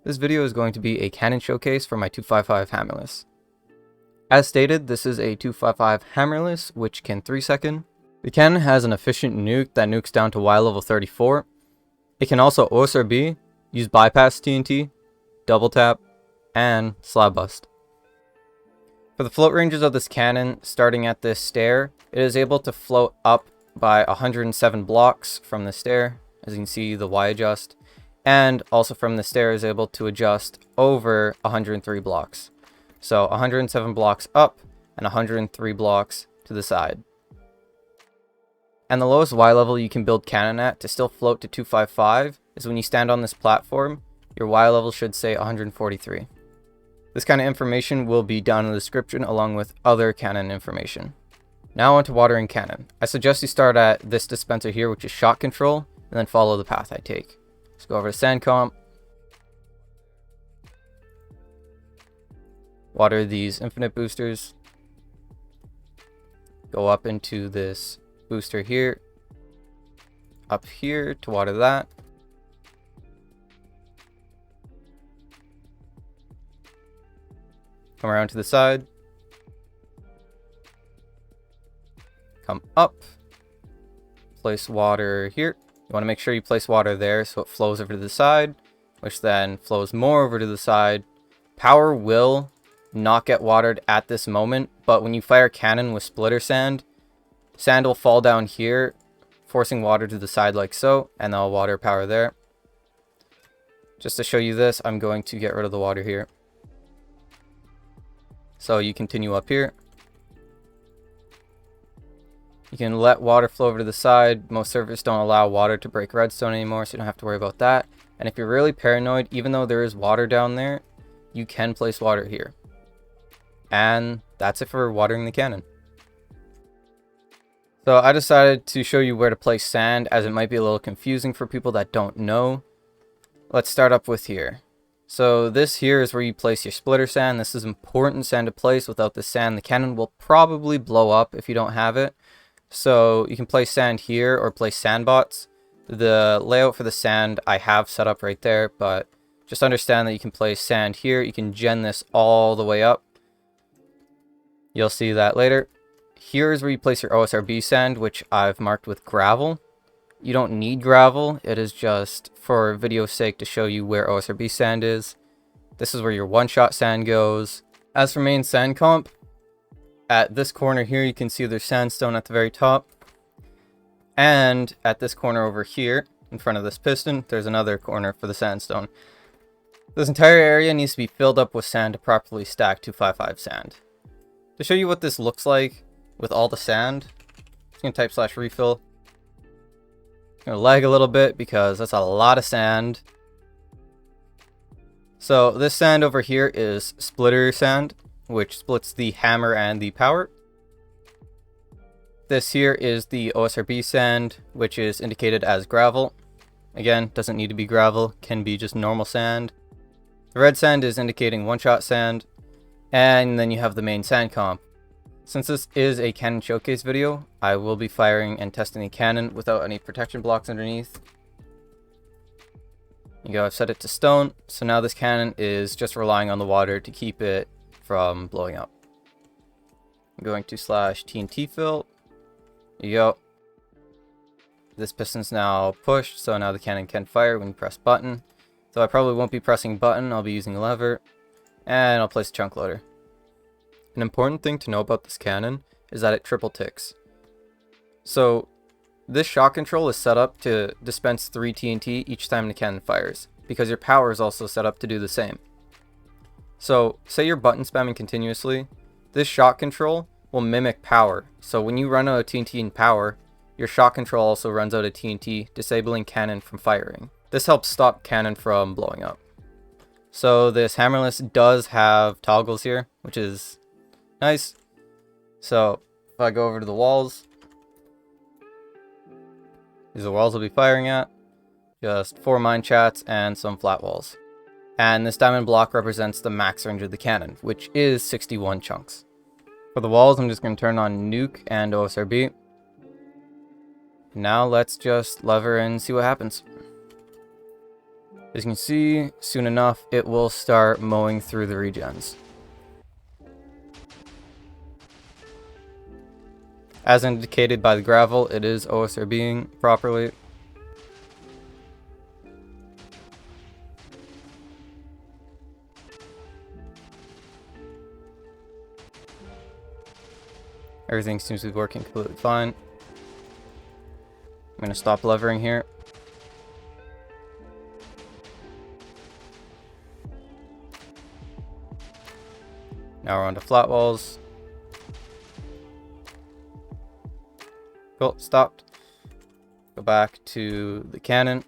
This video is going to be a cannon showcase for my 255 Hammerless. As stated, this is a 255 Hammerless, which can 3-second. The cannon has an efficient nuke that nukes down to Y level 34. It can also OSRB, use bypass TNT, double tap, and slab bust. For the float ranges of this cannon, starting at this stair, it is able to float up by 107 blocks from the stair. As you can see, the Y adjust. And also from the stair is able to adjust over 103 blocks. So 107 blocks up and 103 blocks to the side. And the lowest Y level you can build cannon at to still float to 255 is when you stand on this platform, your Y level should say 143. This kind of information will be down in the description along with other cannon information. Now on to watering cannon. I suggest you start at this dispenser here, which is shot control, and then follow the path I take. Let's go over to sand comp. Water these infinite boosters. Go up into this booster here. Up here to water that. Come around to the side. Come up. Place water here. You want to make sure you place water there so it flows over to the side, which then flows more over to the side. Power will not get watered at this moment, but when you fire cannon with splitter sand, sand will fall down here, forcing water to the side like so, and I'll water power there. Just to show you this, I'm going to get rid of the water here. So you continue up here. You can let water flow over to the side. Most servers don't allow water to break redstone anymore, so you don't have to worry about that. And if you're really paranoid, even though there is water down there, you can place water here. And that's it for watering the cannon. So I decided to show you where to place sand, as it might be a little confusing for people that don't know. Let's start up with here. So this here is where you place your splitter sand. This is important sand to place. Without the sand, the cannon will probably blow up if you don't have it. So you can place sand here or place sand bots. The layout for the sand I have set up right there, but just understand that you can place sand here. You can gen this all the way up. You'll see that later. Here is where you place your OSRB sand, which I've marked with gravel. You don't need gravel. It is just for video's sake to show you where OSRB sand is. This is where your one-shot sand goes. As for main sand comp, at this corner here, you can see there's sandstone at the very top. And at this corner over here, in front of this piston, there's another corner for the sandstone. This entire area needs to be filled up with sand to properly stack 255 sand. To show you what this looks like with all the sand, I'm just going to type /refill. It's going to lag a little bit because that's a lot of sand. So this sand over here is splitter sand, which splits the hammer and the power. This here is the OSRB sand, which is indicated as gravel. Again, doesn't need to be gravel, can be just normal sand. The red sand is indicating one-shot sand. And then you have the main sand comp. Since this is a cannon showcase video, I will be firing and testing the cannon without any protection blocks underneath. You go, I've set it to stone, so now this cannon is just relying on the water to keep it from blowing up. I'm going to /TNT fill. There you go. This piston's now pushed, so now the cannon can fire when you press button. So I probably won't be pressing button, I'll be using a lever. And I'll place a chunk loader. An important thing to know about this cannon is that it triple ticks. So this shot control is set up to dispense 3 TNT each time the cannon fires, because your power is also set up to do the same. So say you're button spamming continuously, this shot control will mimic power. So when you run out of TNT in power, your shot control also runs out of TNT, disabling cannon from firing. This helps stop cannon from blowing up. So this Hammerless does have toggles here, which is nice. So if I go over to the walls, these are the walls I'll be firing at. Just 4 mine chats and some flat walls. And this diamond block represents the max range of the cannon, which is 61 chunks. For the walls, I'm just going to turn on nuke and OSRB. Now let's just lever and see what happens. As you can see, soon enough, it will start mowing through the regens. As indicated by the gravel, it is OSRBing properly. Everything seems to be working completely fine. I'm going to stop levering here. Now we're on to flat walls. Cool, stopped. Go back to the cannon.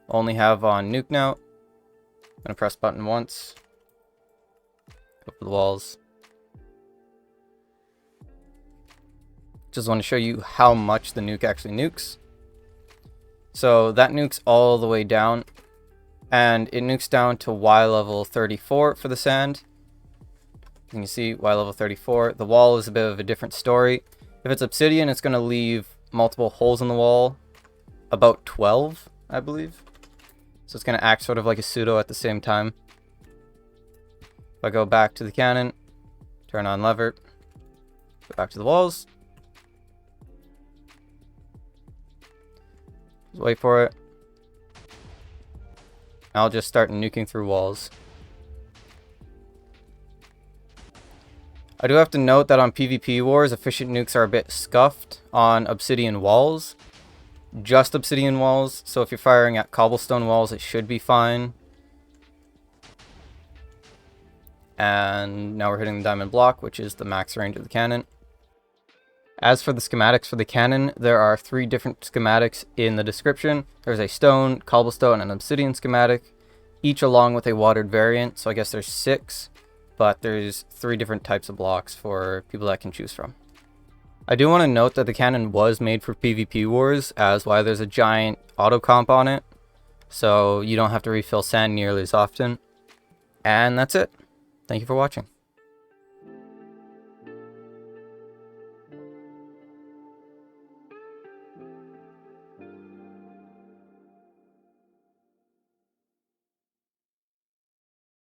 Only have on nuke now. I'm going to press button once. Go for the walls. Just want to show you how much the nuke actually nukes. So that nukes all the way down, and it nukes down to Y level 34 for the sand. You can see Y level 34. The wall is a bit of a different story. If it's obsidian, it's going to leave multiple holes in the wall, about 12, I believe. So it's going to act sort of like a pseudo at the same time. If I go back to the cannon, turn on lever, go back to the walls. Just wait for it. I'll just start nuking through walls. I do have to note that on PvpWars, efficient nukes are a bit scuffed on obsidian walls. Just obsidian walls, so if you're firing at cobblestone walls, it should be fine. And now we're hitting the diamond block, which is the max range of the cannon. As for the schematics for the cannon, there are 3 different schematics in the description. There's a stone, cobblestone, and obsidian schematic, each along with a watered variant, so I guess there's 6, but there's 3 different types of blocks for people that can choose from. I do want to note that the cannon was made for PvpWars, as why there's a giant auto comp on it, so you don't have to refill sand nearly as often. And that's it. Thank you for watching.